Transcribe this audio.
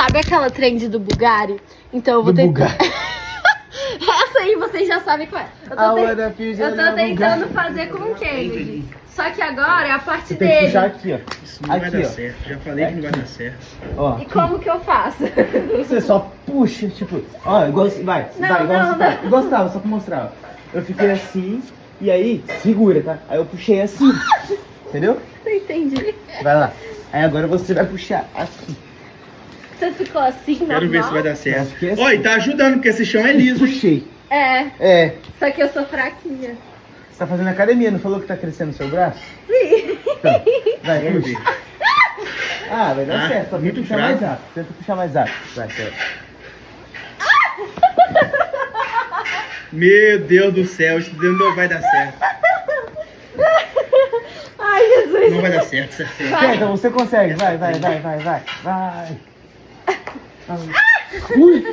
Sabe aquela trend do Bugatti? Então eu vou tentar. Essa aí vocês já sabem qual é. Eu tô tentando fazer com o Kennedy. Só que agora é a parte Você dele. tem que puxar aqui, ó. Isso não vai dar certo. Já falei que não vai dar certo. Ó, E como que eu faço? você só puxa, tipo, ó, igual, vai, Não, vai, igual não, você tá. Gostava, só pra mostrar, ó. Eu fiquei assim, e aí, segura, tá? Aí eu puxei assim, entendeu? Não entendi. Vai lá. Aí agora você vai puxar assim. Você ficou assim, normal? Quero ver se vai dar Acho certo. que é assim. Olha, e tá ajudando, porque esse chão é liso, hein? Puxei. É, É, só que eu sou fraquinha. você tá fazendo academia, não falou que tá crescendo o seu braço? Sim. Então, vai, Vamos puxa. ver. Ah, vai dar Ah, certo, só tenta muito puxar fraco. mais rápido. Tenta puxar mais rápido. Vai, certo. Meu Deus do céu, isso não vai dar certo. Ai, Jesus. Não vai dar certo, certo. Vai. Então você consegue, vai. Ui.